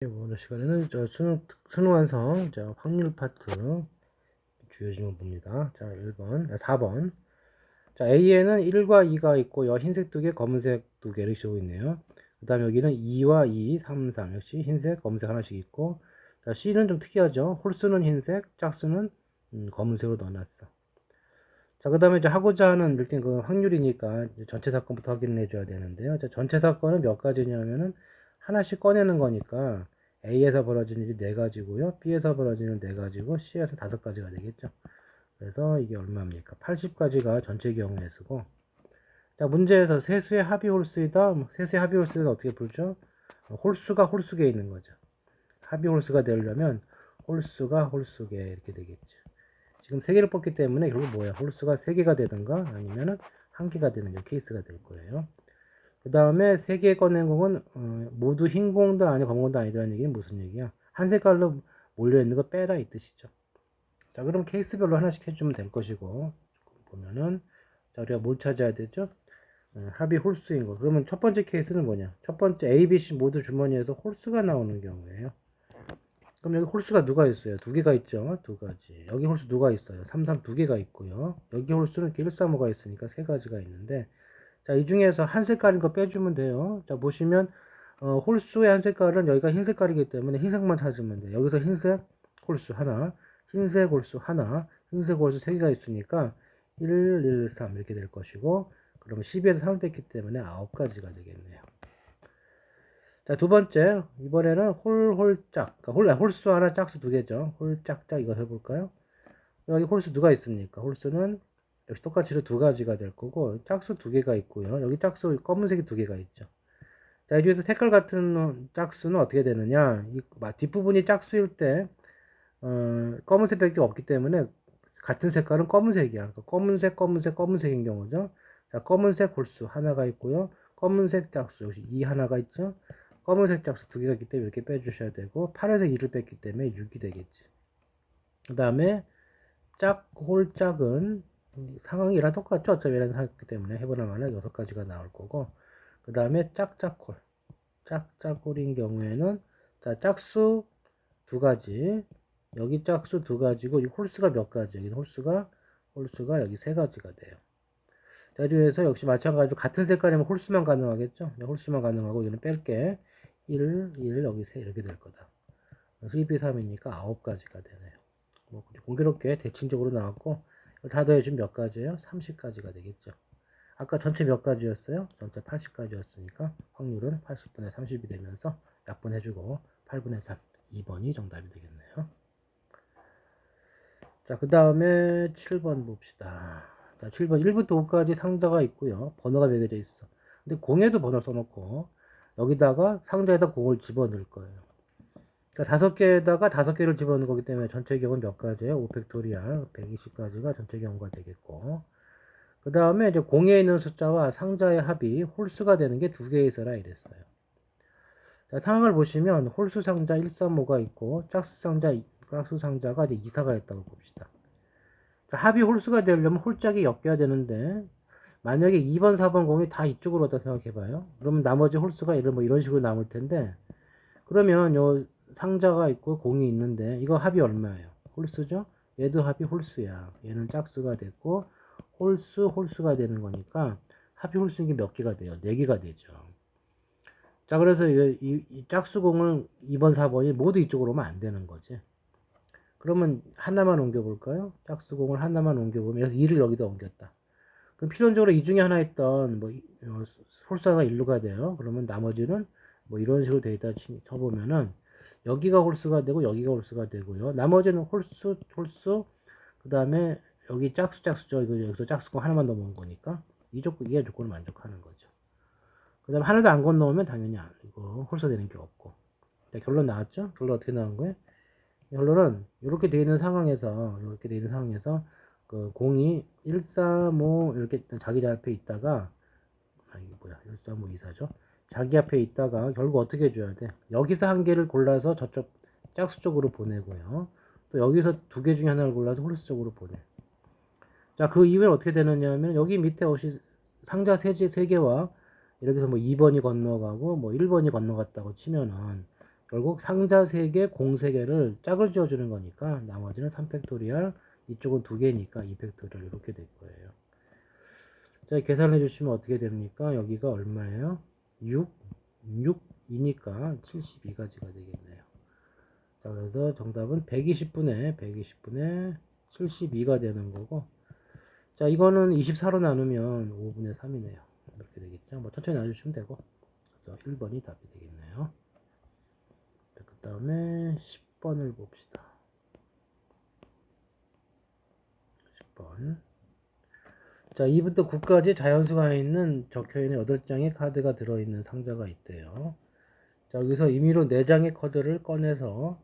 이번 시간에는 수능 완성 확률 파트 주요 질문 봅니다. 자, 4번. 자, A에는 1과 2가 있고요. 흰색 2개, 검은색 2개 이렇게 주고 있네요. 그 다음에 여기는 2와 2, 3, 3 역시 흰색, 검은색 하나씩 있고, 자, C는 좀 특이하죠. 홀수는 흰색, 짝수는 검은색으로 넣어놨어. 자, 그 다음에 이제 하고자 하는 일단 그 확률이니까 전체 사건부터 확인을 해줘야 되는데요. 자, 전체 사건은 몇 가지냐면은 하나씩 꺼내는 거니까 A에서 벌어지는 일이 4가지고요. B에서 벌어지는 4가지고 C에서 5가지가 되겠죠. 그래서 이게 얼마입니까? 80가지가 전체 경우에 쓰고, 자, 문제에서 세수의 합이 홀수이다. 세수의 합이 홀수는 어떻게 풀죠? 홀수가 홀수계에 있는 거죠. 합이 홀수가 되려면 홀수가 홀수계 이렇게 되겠죠. 지금 3개를 뽑기 때문에 결국 뭐야? 홀수가 3개가 되든가 아니면은 1개가 되는 케이스가 될 거예요. 그 다음에 3개 꺼낸 공은 모두 흰 공도 아니고 검은 공도 아니라는 얘기는 무슨 얘기야? 한 색깔로 몰려있는 거 빼라 이 뜻이죠. 자, 그럼 케이스별로 하나씩 해주면 될 것이고, 보면은 자, 우리가 뭘 찾아야 되죠? 합이 홀수인 거. 그러면 첫 번째 케이스는 뭐냐? 첫 번째 A, B, C 모두 주머니에서 홀수가 나오는 경우예요. 그럼 여기 홀수가 누가 있어요? 2개가 있죠? 2가지. 여기 홀수 누가 있어요? 3, 3 2개가 있고요. 여기 홀수는 1, 3, 5가 있으니까 3가지가 있는데, 자, 이 중에서 한 색깔인 거 빼주면 돼요. 자, 보시면, 홀수의 한 색깔은 여기가 흰 색깔이기 때문에 흰색만 찾으면 돼요. 여기서 흰색 홀수 하나, 흰색 홀수 하나, 흰색 홀수 3개가 있으니까 1, 1, 3 이렇게 될 것이고, 그러면 12에서 3을 뺐기 때문에 9가지가 되겠네요. 자, 두 번째. 이번에는 홀짝. 그러니까 홀수 하나, 짝수 2개죠. 홀짝짝 이거 해볼까요? 여기 홀수 누가 있습니까? 홀수는 역시 똑같이 2가지가 될 거고, 짝수 2개가 있고요. 여기 짝수 검은색이 2개가 있죠. 자, 이 중에서 색깔 같은 짝수는 어떻게 되느냐? 이 뒷부분이 짝수일 때, 검은색밖에 없기 때문에 같은 색깔은 검은색이야. 그러니까 검은색, 검은색, 검은색인 경우죠. 자, 검은색 홀수 하나가 있고요. 검은색 짝수 역시 2 하나가 있죠. 검은색 짝수 2개가 있기 때문에 이렇게 빼주셔야 되고, 파란색 2를 뺐기 때문에 6이 되겠지. 그 다음에 홀짝은 상황이 랑 똑같죠. 어차피 이런 하기 때문에 해보나 마나 6가지가 나올 거고, 그 다음에 짝짝홀. 짝짝홀인 경우에는 자, 짝수 2가지, 여기 짝수 2가지고 이 홀수가 몇 가지? 여기 홀수가 여기 3가지가 돼요. 자, 여기에서 역시 마찬가지로 같은 색깔이면 홀수만 가능하겠죠. 홀수만 가능하고 이거는 뺄게. 1, 1 여기 3 이렇게 될 거다. 12, 3이니까 9가지가 되네요. 뭐 공교롭게 대칭적으로 나왔고, 다 더해주면 몇 가지예요? 30가지가 되겠죠. 아까 전체 몇 가지였어요? 전체 80가지였으니까 확률은 80분의 30이 되면서 약분해주고 8분의 3, 2번이 정답이 되겠네요. 자, 그 다음에 7번 봅시다. 자, 7번 1부터 5까지 상자가 있고요. 번호가 매겨져 있어. 근데 공에도 번호를 써놓고 여기다가 상자에다 공을 집어넣을 거예요. 그러니까 5개에다가 5개를 집어넣는 거기 때문에 전체 경우는 몇 가지예요? 5팩토리얼 120가지가 전체 경우가 되겠고, 그 다음에 이제 공에 있는 숫자와 상자의 합이 홀수가 되는 게 2개 있어라 이랬어요. 자, 상황을 보시면 홀수 상자 135가 있고 짝수 상자가 이제 2사가 있다고 봅시다. 자, 합이 홀수가 되려면 홀짝이 엮여야 되는데, 만약에 2번, 4번 공이 다 이쪽으로 왔다 생각해봐요. 그러면 나머지 홀수가 이런 식으로 남을 텐데, 그러면 요 상자가 있고 공이 있는데 이거 합이 얼마예요? 홀수죠? 얘도 합이 홀수야. 얘는 짝수가 됐고 홀수가 되는 거니까 합이 홀수인 게 몇 개가 돼요? 4개가 되죠. 자, 그래서 이 짝수공을 2번, 4번이 모두 이쪽으로 오면 안 되는 거지. 그러면 하나만 옮겨볼까요? 짝수공을 하나만 옮겨보면, 그래서 2를 여기다 옮겼다. 그럼 필연적으로 이 중에 하나 있던 홀수가 일로 가야 돼요. 그러면 나머지는 뭐 이런 식으로 돼 있다 쳐보면은 여기가 홀수가 되고 여기가 홀수가 되고요. 나머지는 홀수, 그 다음에 여기 짝수죠. 이거 여기서 짝수공 하나만 넘어온 거니까 이게 조건을 만족하는 거죠. 그 다음에 하나도 안 건너오면 당연히 이거 홀수 되는 게 없고. 자, 결론 나왔죠? 결론 어떻게 나온 거예요? 결론은 이렇게 되어 있는 상황에서 그 공이 135 이렇게 자기 앞에 있다가, 이게 뭐야, 135 2사죠. 자기 앞에 있다가 결국 어떻게 해줘야 돼? 여기서 한 개를 골라서 저쪽 짝수 쪽으로 보내고요. 또 여기서 2개 중에 하나를 골라서 홀수 쪽으로 보내. 자, 그 이후에 어떻게 되느냐 하면 여기 밑에 없이 상자 3개와 이렇게 해서 뭐 2번이 건너가고 뭐 1번이 건너갔다고 치면은 결국 상자 3개, 공 3개를 짝을 지어주는 거니까 나머지는 3팩토리얼, 이쪽은 2개니까 2팩토리얼 이렇게 될 거예요. 자, 계산해 주시면 어떻게 됩니까? 여기가 얼마예요? 6, 2니까 72가지가 되겠네요. 자, 그래서 정답은 120분의 72가 되는 거고, 자, 이거는 24로 나누면 5분의 3이네요. 이렇게 되겠죠. 뭐 천천히 나눠주시면 되고, 그래서 1번이 답이 되겠네요. 그 다음에 10번을 봅시다. 10번. 자, 2부터 9까지 자연수가 있는 적혀있는 8장의 카드가 들어있는 상자가 있대요. 자, 여기서 임의로 4장의 카드를 꺼내서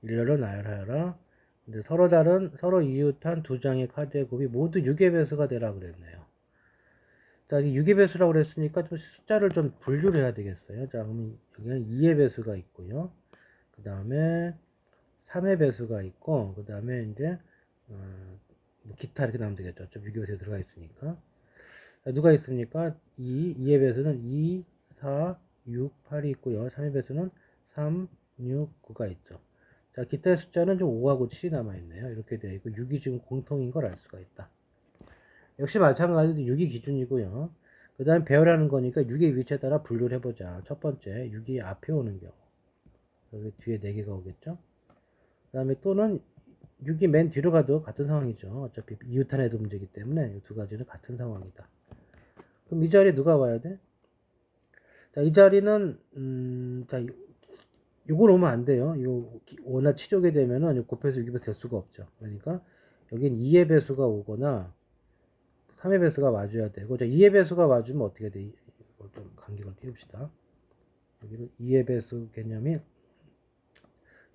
일렬로 나열하여라. 근데 서로 이웃한 2장의 카드의 곱이 모두 6의 배수가 되라 그랬네요. 자, 6의 배수라고 그랬으니까 좀 숫자를 좀 분류를 해야 되겠어요. 자, 그러면 여기는 2의 배수가 있고요. 그 다음에 3의 배수가 있고, 그 다음에 이제, 뭐 기타 이렇게 나오면 되겠죠. 좀 6의 배수에 들어가 있으니까. 자, 누가 있습니까? 2의 배수는 2, 4, 6, 8이 있고요. 3의 배수는 3, 6, 9가 있죠. 자, 기타의 숫자는 좀 5하고 7이 남아있네요. 이렇게 되어 있고, 6이 지금 공통인 걸 알 수가 있다. 역시 마찬가지로 6이 기준이고요. 그 다음에 배열하는 거니까 6의 위치에 따라 분류를 해보자. 첫 번째, 6이 앞에 오는 경우. 여기 뒤에 4개가 오겠죠? 그 다음에 또는 6이 맨 뒤로 가도 같은 상황이죠. 어차피 이웃한에도 문제이기 때문에 이 두 가지는 같은 상황이다. 그럼 이 자리에 누가 와야 돼? 자, 이 자리는, 자, 요걸 오면 안 돼요. 이거 워낙 치료게 되면은 곱해서 6이 될 수가 없죠. 그러니까 여긴 2의 배수가 오거나 3의 배수가 맞아야 되고, 자, 2의 배수가 맞으면 어떻게 돼? 이걸 좀 간격을 띄웁시다. 여기는 2의 배수 개념이,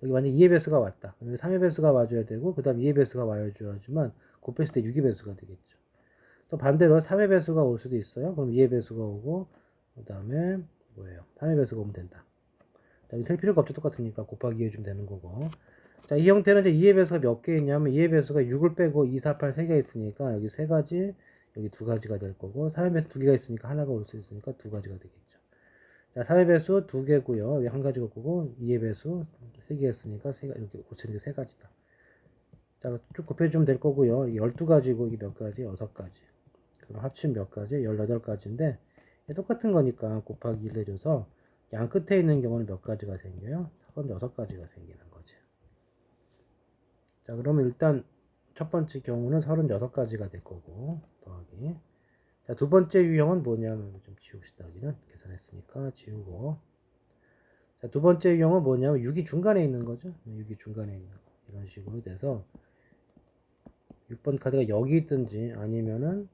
여기 만약 2의 배수가 왔다. 그러면 3의 배수가 맞아야 되고, 그 다음 2의 배수가 와야지만, 곱했을 때 6의 배수가 되겠죠. 또 반대로 3의 배수가 올 수도 있어요. 그럼 2의 배수가 오고, 그 다음에 뭐예요? 3의 배수가 오면 된다. 자, 셀 필요가 없죠. 똑같으니까 곱하기 2 해주면 되는 거고. 자, 이 형태는 이제 2의 배수가 몇 개 있냐면 2의 배수가 6을 빼고 2, 4, 8, 3개가 있으니까 여기 3가지, 여기 2가지가 될 거고, 3의 배수 2개가 있으니까 하나가 올 수 있으니까 2가지가 되겠죠. 자, 3의 배수 2개고요. 여기 한 가지가 거고, 2의 배수 3개 했으니까 이렇게 고치는 게 3가지다. 자, 쭉 곱해주면 될 거고요. 12가지고 이게 몇 가지? 6가지. 그럼 합치면 몇 가지? 18가지인데 똑같은 거니까 곱하기 1 해줘서 양 끝에 있는 경우는 몇 가지가 생겨요? 36가지가 생기는 거죠. 자, 그러면 일단 첫 번째 경우는 36가지가 될 거고, 더하기. 자, 두 번째 유형은 뭐냐면, 좀 지웁시다. 여기는 계산했으니까 지우고. 자, 두 번째 유형은 뭐냐면 6이 중간에 있는 거죠. 6이 중간에 있는 거. 이런 식으로 돼서 6번 카드가 여기 있든지 아니면은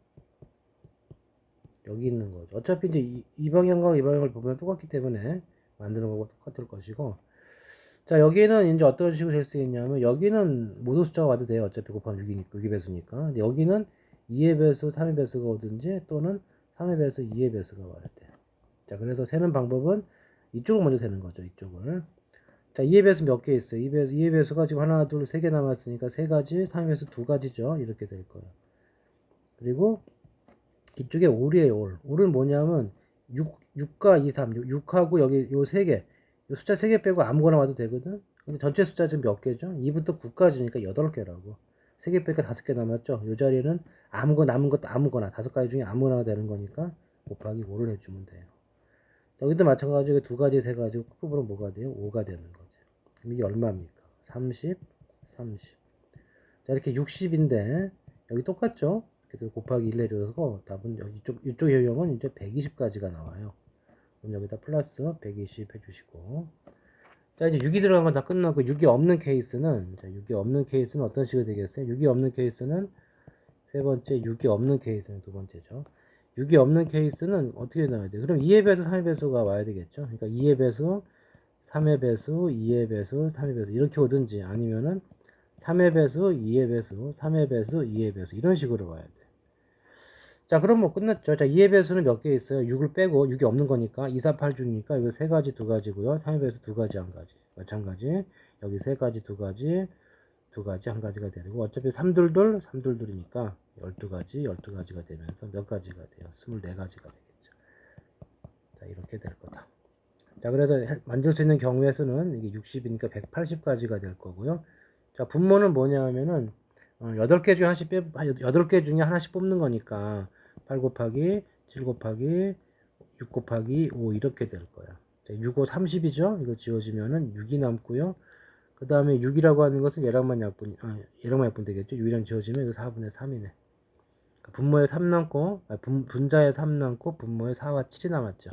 여기 있는 거죠. 어차피 이제 이 방향과 이 방향을 보면 똑같기 때문에 만드는 거고 똑같을 것이고. 자, 여기는 이제 어떤 식으로 될 수 있냐면 여기는 모두 숫자가 와도 돼요. 어차피 곱하면 6의 배수니까. 근데 여기는 2의 배수, 3의 배수가 오든지 또는 3의 배수, 2의 배수가 와야 돼요. 자, 그래서 세는 방법은 이쪽을 먼저 세는 거죠. 이쪽을. 자, 2의 배수 몇 개 있어요? 2의 배수가 지금 하나, 둘, 3개 남았으니까 3가지, 3의 배수 2가지죠. 이렇게 될 거예요. 그리고 이쪽에 올이에요, 올. 올은 뭐냐면 6과 2, 3, 6하고 여기 요 3개, 요 숫자 3개 빼고 아무거나 와도 되거든. 근데 전체 숫자 지금 몇 개죠? 2부터 9까지니까 8개라고. 3개 빼니까 5개 남았죠. 요 자리는 아무거나 남은 것도 아무거나 5가지 중에 아무거나 되는 거니까 곱하기 5를 해주면 돼요. 여기도 마찬가지로 2가지, 3가지 끝부분은 뭐가 돼요? 5가 되는 거죠. 그럼 이게 얼마입니까? 30, 30. 자, 이렇게 60인데 여기 똑같죠? 그래서 곱하기 1 해줘서 답은 이쪽 효용은 이제 120까지가 나와요. 그럼 여기다 플러스 120 해주시고. 자, 이제 6이 들어간 건 다 끝나고 6이 없는 케이스는, 자, 6이 없는 케이스는 어떤 식으로 되겠어요? 6이 없는 케이스는 세 번째, 6이 없는 케이스는 두 번째죠. 6이 없는 케이스는 어떻게 나와야 돼요? 그럼 2의 배수, 3의 배수가 와야 되겠죠? 그러니까 2의 배수, 3의 배수, 2의 배수, 3의 배수 이렇게 오든지 아니면은 3의 배수, 2의 배수, 3의 배수, 2의 배수 이런 식으로 와야 돼. 자, 그럼 뭐 끝났죠. 자, 2의 배수는 몇 개 있어요? 6을 빼고 6이 없는 거니까 2, 4, 8 주니까 이거 3가지 2가지고요. 3의 배수 2가지 1가지. 마찬가지. 여기 3가지 2가지 2가지 1가지가 되고 어차피 3둘둘 3둘둘이니까 12가지 12가지가 되면서 몇 가지가 돼요? 24가지가 되겠죠. 자, 이렇게 될 거다. 자, 그래서 만들 수 있는 경우의 수는 이게 60이니까 180까지가 될 거고요. 자, 분모는 뭐냐 하면은 8개 중에 하나씩 8개 중에 하나씩 뽑는 거니까 8 곱하기 7 곱하기 6 곱하기 5 이렇게 될 거야. 자, 6, 5, 30이죠? 이거 지워지면은 6이 남고요. 그 다음에 6이라고 하는 것은 얘랑만 약분 되겠죠? 6이랑 지워지면 이거 4분의 3이네. 분모에 3 남고, 분자에 3 남고, 분모에 4와 7이 남았죠.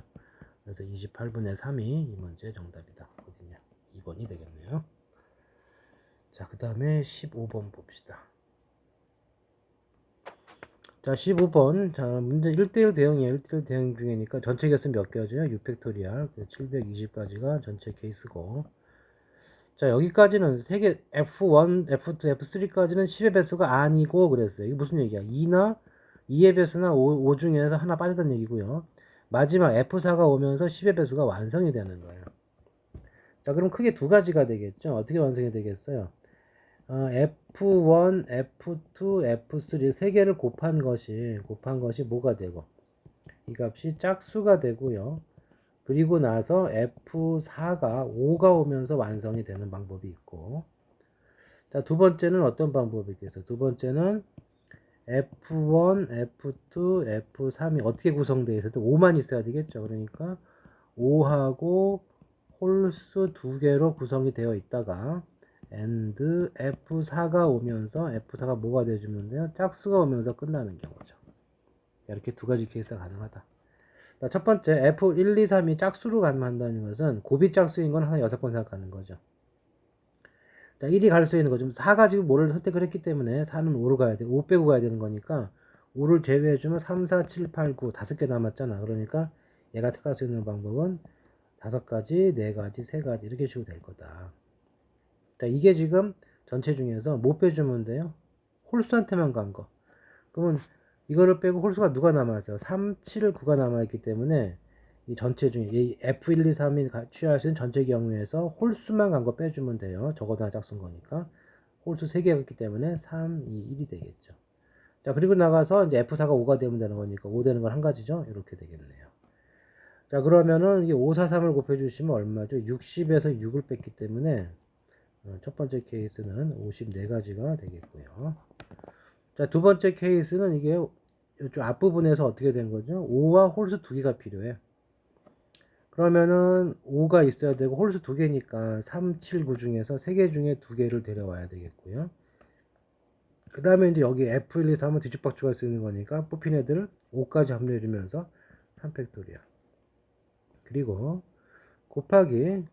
그래서 28분의 3이 이 문제의 정답이다. 어디냐? 2번이 되겠네요. 자, 그 다음에 15번 봅시다. 자, 15번. 자, 문제 1대1 대응이에요. 1대1 대응 중이니까 전체 개수 몇 개죠? 6팩토리얼. 720까지가 전체 케이스고. 자, 여기까지는 3개, F1, F2, F3까지는 10의 배수가 아니고 그랬어요. 이게 무슨 얘기야? 2나 2의 배수나 5 중에서 하나 빠졌다는 얘기고요. 마지막 F4가 오면서 10의 배수가 완성이 되는 거예요. 자, 그럼 크게 두 가지가 되겠죠. 어떻게 완성이 되겠어요? F1, F2, F3 세 개를 곱한 것이 뭐가 되고 이 값이 짝수가 되고요. 그리고 나서 F4가 5가 오면서 완성이 되는 방법이 있고, 자, 두 번째는 어떤 방법이 있겠어요? 두 번째는 F1, F2, F3이 어떻게 구성되어 있어도 5만 있어야 되겠죠. 그러니까 5하고 홀수 두 개로 구성이 되어 있다가 and F4가 오면서 F4가 뭐가 되어주면 돼요? 짝수가 오면서 끝나는 경우죠. 이렇게 두 가지 케이스가 가능하다. 첫 번째 F1, 2, 3이 짝수로 가능한다는 것은 고비 짝수인 건 한 6번 생각하는 거죠. 자, 1이 갈 수 있는 거 좀 4가 지금 뭐를 선택을 했기 때문에 4는 5로 가야 돼. 5 빼고 가야 되는 거니까 5를 제외해주면 3, 4, 7, 8, 9 5개 남았잖아. 그러니까 얘가 택할 수 있는 방법은 5가지, 4가지, 3가지 이렇게 주고 될 거다. 자, 이게 지금 전체 중에서 못 빼주면 돼요. 홀수한테만 간 거. 그러면 이거를 빼고 홀수가 누가 남아있어요? 3, 7, 9가 남아있기 때문에 이 전체 중에 이 F1, 2, 3이 취할 수 있는 전체 경우에서 홀수만 간 거 빼주면 돼요. 적어도 하나 짝수인 거니까. 홀수 3개가 있기 때문에 3, 2, 1이 되겠죠. 자, 그리고 나가서 이제 F4가 5가 되면 되는 거니까 5 되는 건 한 가지죠. 이렇게 되겠네요. 자, 그러면은 이 5, 4, 3을 곱해주시면 얼마죠? 60에서 6을 뺐기 때문에 첫 번째 케이스는 54가지가 되겠고요. 자, 두 번째 케이스는 이게 이쪽 앞부분에서 어떻게 된 거죠? 5와 홀수 2개가 필요해. 그러면은 5가 있어야 되고 홀수 2개니까 3, 7, 9 중에서 3개 중에 2개를 데려와야 되겠고요. 그 다음에 이제 여기 F1, 2, 3은 뒤죽박죽할 수 있는 거니까 뽑힌 애들 5까지 합류해주면서 3팩토리얼. 그리고 곱하기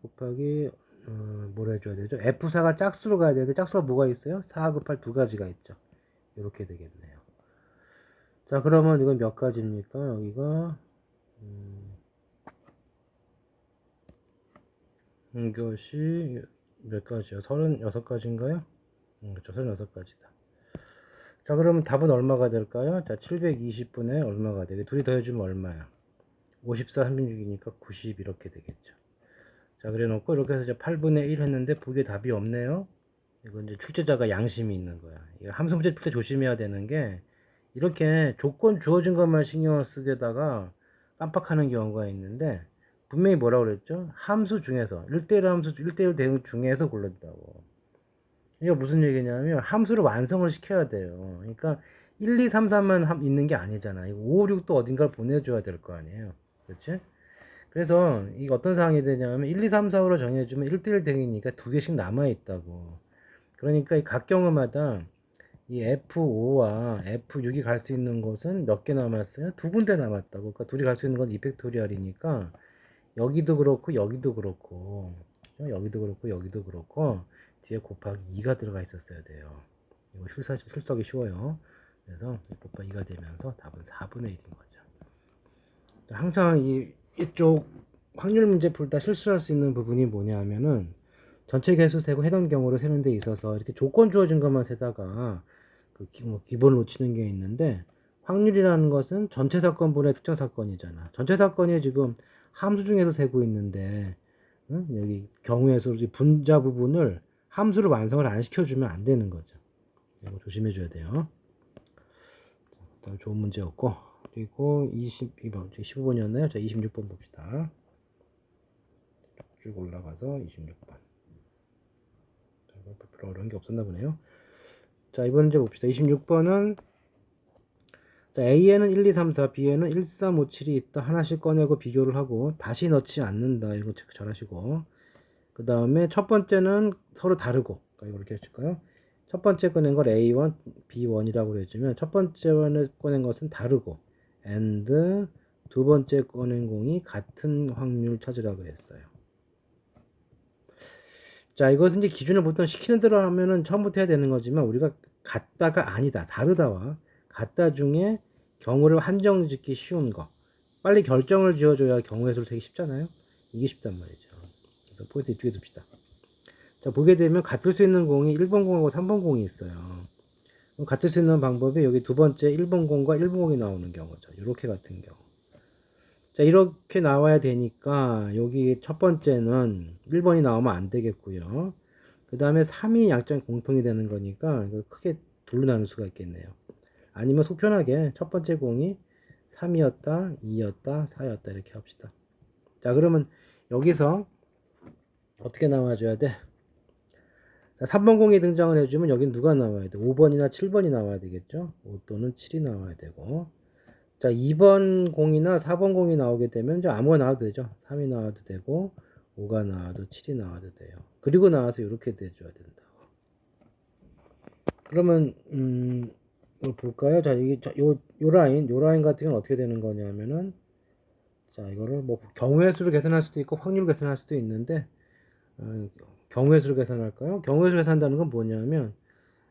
뭘 해줘야 되죠? F4가 짝수로 가야 되는데 짝수가 뭐가 있어요? 4 곱할 2가지가 있죠. 이렇게 되겠네요. 자, 그러면 이건 몇 가지입니까? 여기가 이것이 몇 가지요? 36가지인가요? 그렇죠. 36가지다. 자, 그러면 답은 얼마가 될까요? 자, 720분에 얼마가 되게 둘이 더해주면 얼마야? 54, 36이니까 90 이렇게 되겠죠. 자, 그래 놓고 이렇게 해서 이제 8분의 1 했는데 보기에 답이 없네요. 이건 이제 출제자가 양심이 있는 거야. 이거 함수 문제 풀 때 조심해야 되는 게 이렇게 조건 주어진 것만 신경을 쓰게다가 깜빡하는 경우가 있는데 분명히 뭐라고 그랬죠? 함수 중에서 1대1 함수 1대1 대응 중에서 골랐다고. 이게 무슨 얘기냐면 함수를 완성을 시켜야 돼요. 그러니까 1, 2, 3, 4만 있는 게 아니잖아. 이거 5, 6도 어딘가를 보내줘야 될 거 아니에요. 그렇지? 그래서 이게 어떤 상황이 되냐면 1, 2, 3, 4로 정해주면 1대1 대응이니까 2개씩 남아있다고. 그러니까 각 경우마다 이 F5와 F6이 갈 수 있는 곳은 몇 개 남았어요? 두 군데 남았다고. 그러니까 둘이 갈 수 있는 건 2팩토리얼이니까 여기도 그렇고 여기도 그렇고 여기도 그렇고 여기도 그렇고 뒤에 곱하기 2가 들어가 있었어야 돼요. 이거 출석이 쉬워요. 그래서 곱하기 2가 되면서 답은 4분의 1인 거죠. 항상 이쪽 확률 문제 풀다 실수할 수 있는 부분이 뭐냐 하면은 전체 개수 세고 해당 경우를 세는 데 있어서 이렇게 조건 주어진 것만 세다가 기본을 놓치는 게 있는데 확률이라는 것은 전체 사건분의 특정 사건이잖아. 전체 사건이 지금 함수 중에서 세고 있는데 여기 경우의 수 분자 부분을 함수를 완성을 안 시켜주면 안 되는 거죠. 이거 조심해 줘야 돼요. 일단 좋은 문제였고 그리고 22번 15번이었나요? 자 26번 봅시다. 쭉 올라가서 26번. 별로 어려운 게 없었나 보네요. 자, 이번 문제 봅시다. 26번은 자, A에는 1, 2, 3, 4, B에는 1, 3, 5, 7이 있다. 하나씩 꺼내고 비교를 하고 다시 넣지 않는다. 이거 체크 잘 하시고. 그 다음에 첫 번째는 서로 다르고. 그러니까 이렇게 해줄까요? 첫 번째 꺼낸 걸 A1, B1이라고 해주면 첫 번째 꺼낸 것은 다르고 and 두 번째 꺼낸 공이 같은 확률 찾으라고 그랬어요. 자, 이것은 이제 기준을 보통 시키는 대로 하면은 처음부터 해야 되는 거지만 우리가 같다가 아니다, 다르다와 같다 중에 경우를 한정 짓기 쉬운 거. 빨리 결정을 지어줘야 경우의 수를 되게 쉽잖아요. 이게 쉽단 말이죠. 그래서 포인트 이쪽에 둡시다. 자, 보게 되면 같을 수 있는 공이 1번 공하고 3번 공이 있어요. 같을 수 있는 방법이 여기 두 번째 1번 공과 1번 공이 나오는 경우죠. 이렇게 같은 경우. 자, 이렇게 나와야 되니까 여기 첫 번째는 1번이 나오면 안 되겠고요. 그 다음에 3이 양쪽이 공통이 되는 거니까 이거 크게 둘로 나눌 수가 있겠네요. 아니면 속편하게 첫 번째 공이 3이었다, 2였다, 4였다 이렇게 합시다. 자, 그러면 여기서 어떻게 나와줘야 돼? 자, 3번 공이 등장을 해주면 여긴 누가 나와야 돼? 5번이나 7번이 나와야 되겠죠? 5 또는 7이 나와야 되고. 자, 2번 공이나 4번 공이 나오게 되면 이제 아무거나 나와도 되죠. 3이 나와도 되고 5가 나와도 7이 나와도 돼요. 그리고 나와서 이렇게 돼줘야 된다. 그러면 이걸 볼까요? 자, 이게 요 라인 같은 경우는 어떻게 되는 거냐면은 자, 이거를 뭐 경우의 수를 계산할 수도 있고 확률 계산할 수도 있는데 경우의 수를 계산할까요? 경우의 수를 계산한다는 건 뭐냐면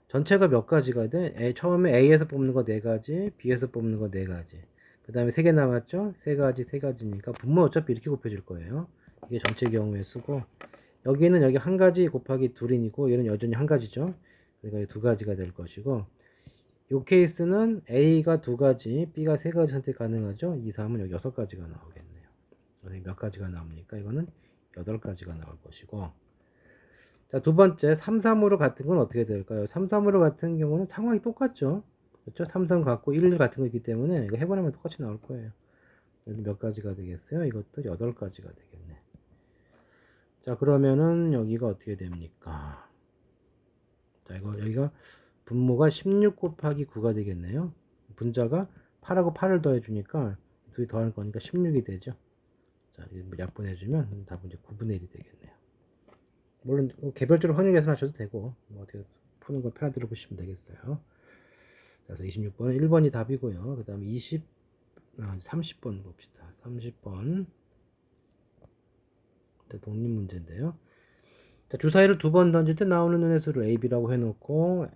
전체가 몇 가지가 돼? 처음에 A에서 뽑는 거 4가지, B에서 뽑는 거 4가지. 그 다음에 3개 남았죠? 3가지, 3가지니까 분모 어차피 이렇게 곱해줄 거예요. 이게 전체 경우의 수고, 여기는 여기 한 가지 곱하기 둘이고, 얘는 여전히 한 가지죠. 그러니까 2가지가 될 것이고, 이 케이스는 A가 2가지, B가 3가지 선택 가능하죠? 2, 3은 여기 6가지가 나오겠네요. 여기 몇 가지가 나옵니까? 이거는 8가지가 나올 것이고, 자, 두 번째 3, 3으로 같은 건 어떻게 될까요? 3, 3으로 같은 경우는 상황이 똑같죠. 그렇죠? 3, 3 같고 1, 1 같은 거 있기 때문에 이거 해보면 똑같이 나올 거예요. 몇 가지가 되겠어요? 이것도 8가지가 되겠네. 자, 그러면은 여기가 어떻게 됩니까? 자, 이거 여기가 분모가 16 곱하기 9가 되겠네요. 분자가 8하고 8을 더해 주니까 둘이 더할 거니까 16이 되죠. 자, 약분해주면 답은 이제 9분의 1이 되겠네요. 물론 개별적으로 확률 계산하셔도 되고 뭐 어떻게 푸는 걸 편한 대로 보시면 되겠어요. 그래서 26번은 1번이 답이고요. 그 다음에 30번 봅시다. 30번 독립 문제인데요. 자, 주사위를 2번 던질 때 나오는 눈의 수를 AB라고 해놓고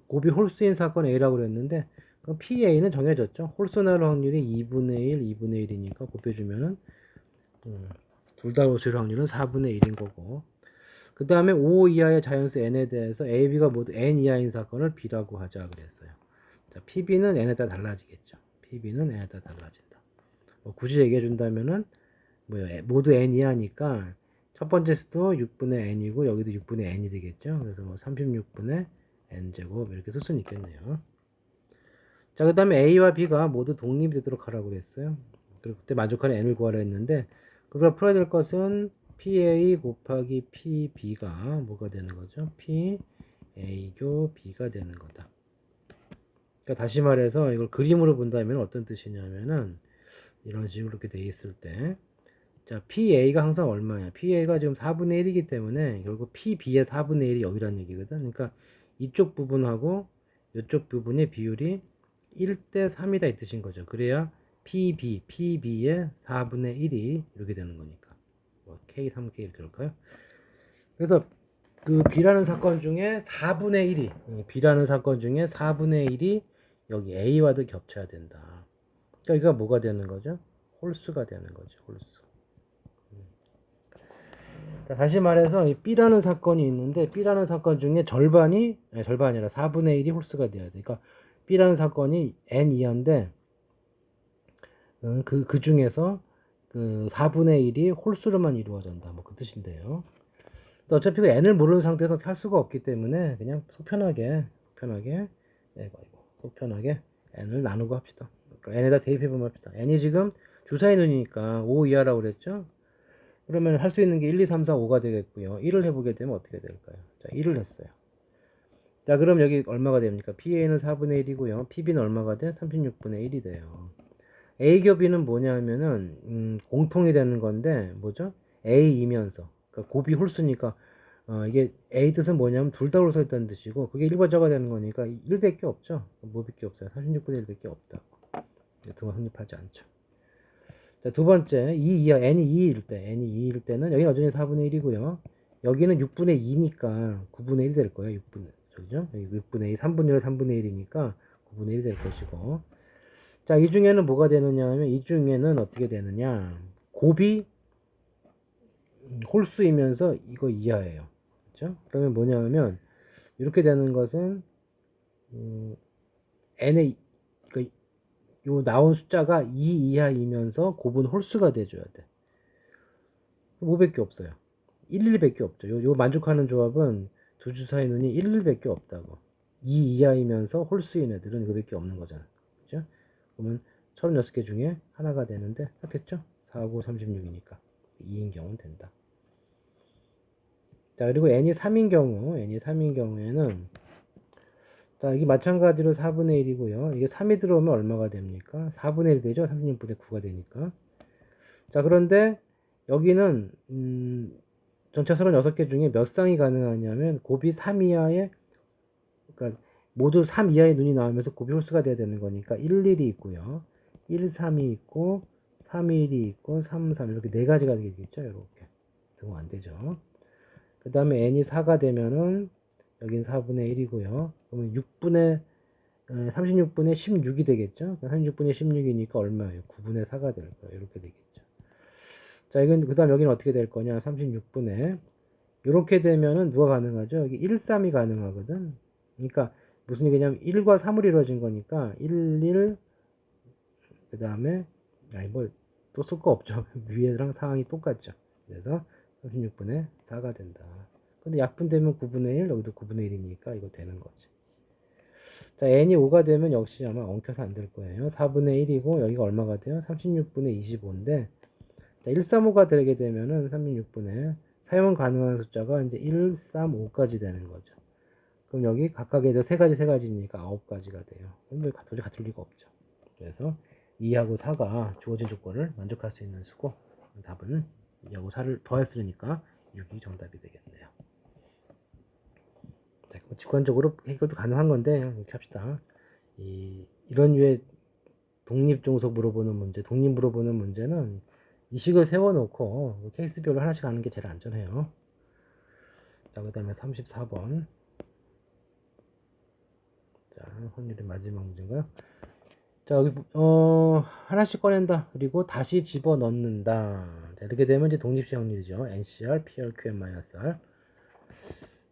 곱이 홀수인 사건 A라고 그랬는데 그럼 PA는 정해졌죠. 홀수 나올 확률이 2분의 1, 2분의 1이니까 곱해주면은 둘 다 홀수일 확률은 4분의 1인 거고, 그 다음에 5 이하의 자연수 n에 대해서 A, B가 모두 n 이하인 사건을 B라고 하자 그랬어요. 자, PB는 n에 따라 달라지겠죠. PB는 n에 따라 달라진다. 뭐 굳이 얘기해 준다면은 모두 n 이하니까 첫 번째 수도 6분의 n이고 여기도 6분의 n이 되겠죠. 그래서 뭐 36분의 n제곱 이렇게 쓸 수는 있겠네요. 자, 그 다음에 A와 B가 모두 독립이 되도록 하라고 그랬어요. 그리고 그때 만족하는 n을 구하라 했는데 그걸 풀어야 될 것은 PA 곱하기 PB가 뭐가 되는 거죠? PA교 B가 되는 거다. 그러니까 다시 말해서 이걸 그림으로 본다면 어떤 뜻이냐면은 이런 식으로 이렇게 돼 있을 때, 자, PA가 항상 얼마냐? PA가 지금 4분의 1이기 때문에 결국 PB의 4분의 1이 여기라는 얘기거든. 그러니까 이쪽 부분하고 이쪽 부분의 비율이 1대 3이다 이 뜻인 거죠. 그래야 PB의 4분의 1이 이렇게 되는 거니까. 뭐 K, 3K 이렇게 할까요? 그래서 그 B라는 사건 중에 4분의 1이 B라는 사건 중에 4분의 1이 여기 A와도 겹쳐야 된다. 그러니까 이거 뭐가 되는 거죠? 홀수가 되는 거죠. 홀수. 다시 말해서 이 B라는 사건이 있는데 B라는 사건 중에 절반이 아니라 4분의 1이 홀수가 돼야 돼. 그러니까 B라는 사건이 n 이하인데 그 중에서 그 4분의 1이 홀수로만 이루어진다. 뭐 그 뜻인데요. 어차피 그 n을 모르는 상태에서 할 수가 없기 때문에 그냥 속편하게 n을 나누고 합시다. 그러니까 n에다 대입해보면 합시다. n이 지금 주사위 눈이니까 5 이하라고 그랬죠. 그러면 할 수 있는 게 1, 2, 3, 4, 5가 되겠고요. 1을 해보게 되면 어떻게 될까요? 자, 1을 했어요. 자, 그럼 여기 얼마가 됩니까? PA는 4분의 1이고요. PB는 얼마가 돼? 36분의 1이 돼요. A 겹이는 뭐냐 하면은 공통이 되는 건데 뭐죠? A이면서 그러니까 곱이 홀수니까 이게 A 뜻은 뭐냐면 둘 다 홀수 있다는 뜻이고 그게 1번자가 되는 거니까 1밖에 없죠. 뭐밖에 없어요. 36분의 1밖에 없다. 등은 성립하지 않죠. 자, 두 번째 2 이하 n이 2일 때 n이 2일 때는 여기는 여전히 4분의 1이고요. 여기는 6분의 2니까 9분의 1이 될 거예요. 6분의 저기죠? 여기 6분의 2, 3분의 1, 3분의 1이니까 9분의 1이 될 것이고 자, 이 중에는 뭐가 되느냐 하면 이 중에는 어떻게 되느냐 곱이 홀수이면서 이거 이하예요. 그렇죠? 그러면 뭐냐 하면 이렇게 되는 것은 n의 그러니까 요 나온 숫자가 2 이하이면서 곱은 홀수가 돼줘야 돼. 5밖에 없어요. 1, 1밖에 없죠. 요 만족하는 조합은 두 주 사이 눈이 1, 1밖에 없다고. 2 이하이면서 홀수인 애들은 이거밖에 없는 거잖아. 그죠? 그러면 36개 중에 하나가 되는데 됐죠? 4, 9, 36이니까 2인 경우는 된다. 자, 그리고 n이 3인 경우에는 자, 이게 마찬가지로 4분의 1이고요. 이게 3이 들어오면 얼마가 됩니까? 4분의 1 되죠? 36분의 9가 되니까. 자, 그런데 여기는 전체 36개 중에 몇 쌍이 가능하냐면 곱이 3 이하에 그러니까 모두 3 이하의 눈이 나오면서 곱이 홀수가 돼야 되는 거니까 1, 1이 있고요. 1, 3이 있고 3, 1이 있고 3, 3 이렇게 네 가지가 되겠죠. 이렇게 등호 안 되죠. 그 다음에 n이 4가 되면은 여긴 4분의 1이고요. 그러면 36분의 16이 되겠죠. 36분의 16이니까 얼마예요? 9분의 4가 될 거예요. 이렇게 되겠죠. 자, 이건 그 다음 여기는 어떻게 될 거냐? 36분의 이렇게 되면은 누가 가능하죠? 여기 1, 3이 가능하거든. 그러니까 무슨 얘기냐면 1과 3으로 이루어진 거니까 1, 1, 그 다음에 아니 뭐 또 쓸 거 없죠. 위에랑 상황이 똑같죠. 그래서 36분의 4가 된다. 근데 약분되면 9분의 1, 여기도 9분의 1이니까 이거 되는 거지. 자, n이 5가 되면 역시 아마 엉켜서 안 될 거예요. 4분의 1이고 여기가 얼마가 돼요? 36분의 25인데 자, 135가 되게 되면은 36분의 사용 가능한 숫자가 이제 135까지 되는 거죠. 그럼 여기 각각에 세 가지니까 9가지가 돼요. 그럼 도저히 같을 리가 없죠. 그래서 2하고 4가 주어진 조건을 만족할 수 있는 수고 답은 2하고 4를 더했으니까 6이 정답이 되겠네요. 자, 직관적으로 해결도 가능한 건데 이렇게 합시다. 이런 류의 독립종속 물어보는 문제, 독립 물어보는 문제는 이식을 세워놓고 케이스별로 하나씩 하는 게 제일 안전해요. 자, 그 다음에 34번. 자, 확률의 마지막 문제인가요? 자, 여기 하나씩 꺼낸다. 그리고 다시 집어넣는다. 자, 이렇게 되면 이제 독립시 확률이죠. NCR, PR, QM-R.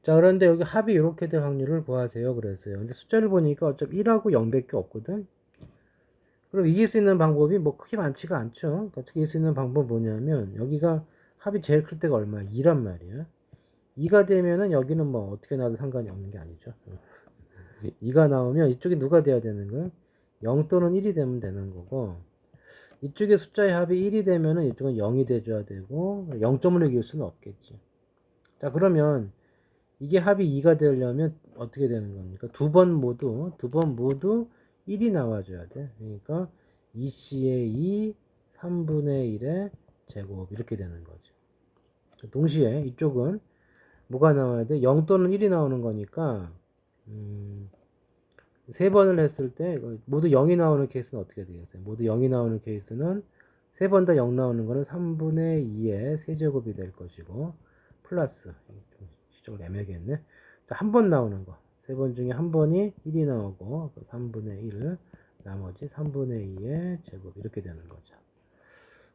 자, 그런데 여기 합이 이렇게 될 확률을 구하세요. 그랬어요. 근데 숫자를 보니까 어차피 1하고 0밖에 없거든. 그럼 이길 수 있는 방법이 뭐 크게 많지가 않죠. 그러니까 이길 수 있는 방법은 뭐냐면 여기가 합이 제일 클 때가 얼마야? 2란 말이야. 2가 되면은 여기는 뭐 어떻게 나도 상관이 없는 게 아니죠. 2가 나오면 이쪽이 누가 돼야 되는 거야? 0 또는 1이 되면 되는 거고 이쪽에 숫자의 합이 1이 되면은 이쪽은 0이 돼줘야 되고 0점을 이길 수는 없겠지. 자, 그러면 이게 합이 2가 되려면 어떻게 되는 겁니까? 두 번 모두 1이 나와줘야 돼. 그러니까 2C의 2, 3분의 1의 제곱 이렇게 되는 거죠. 동시에 이쪽은 뭐가 나와야 돼? 0 또는 1이 나오는 거니까 세 번을 했을 때 모두 0이 나오는 케이스는 어떻게 되겠어요? 모두 0이 나오는 케이스는 세 번 다 0 나오는 거는 3분의 2의 세제곱이 될 것이고 플러스 시적으로 애매하게 했네. 자, 한 번 나오는 거. 세 번 중에 한 번이 1이 나오고 3분의 1 나머지 3분의 2의 제곱 이렇게 되는 거죠.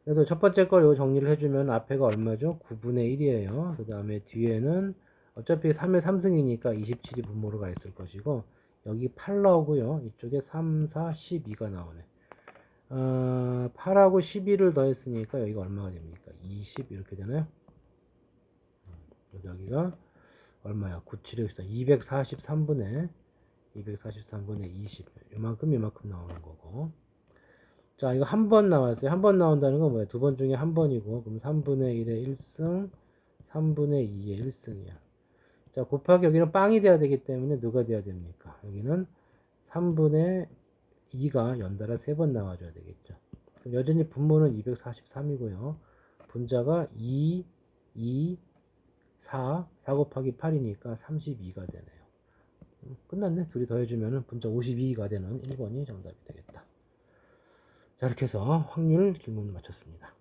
그래서 첫 번째 걸 요 정리를 해주면 앞에가 얼마죠? 9분의 1이에요. 그 다음에 뒤에는 어차피 3의 3승이니까 27이 분모로 가 있을 것이고 여기 8 나오고요. 이쪽에 3, 4, 12가 나오네. 8하고 12를 더했으니까 여기가 얼마가 됩니까? 20 이렇게 되나요? 그래서 여기가 얼마야? 9, 7, 6, 4, 243분의 20 요만큼 나오는 거고 자, 이거 한 번 나왔어요. 한 번 나온다는 건 뭐야? 두 번 중에 한 번이고, 그럼 3분의 1의 1승, 3분의 2의 1승이야. 자, 곱하기 여기는 빵이 돼야 되기 때문에 누가 돼야 됩니까? 여기는 3분의 2가 연달아 3번 나와줘야 되겠죠. 그럼 여전히 분모는 243이고요. 분자가 2, 2, 4, 4 곱하기 8이니까 32가 되네요. 끝났네. 둘이 더해주면 분자 52가 되는 1번이 정답이 되겠다. 자, 이렇게 해서 확률 질문 마쳤습니다.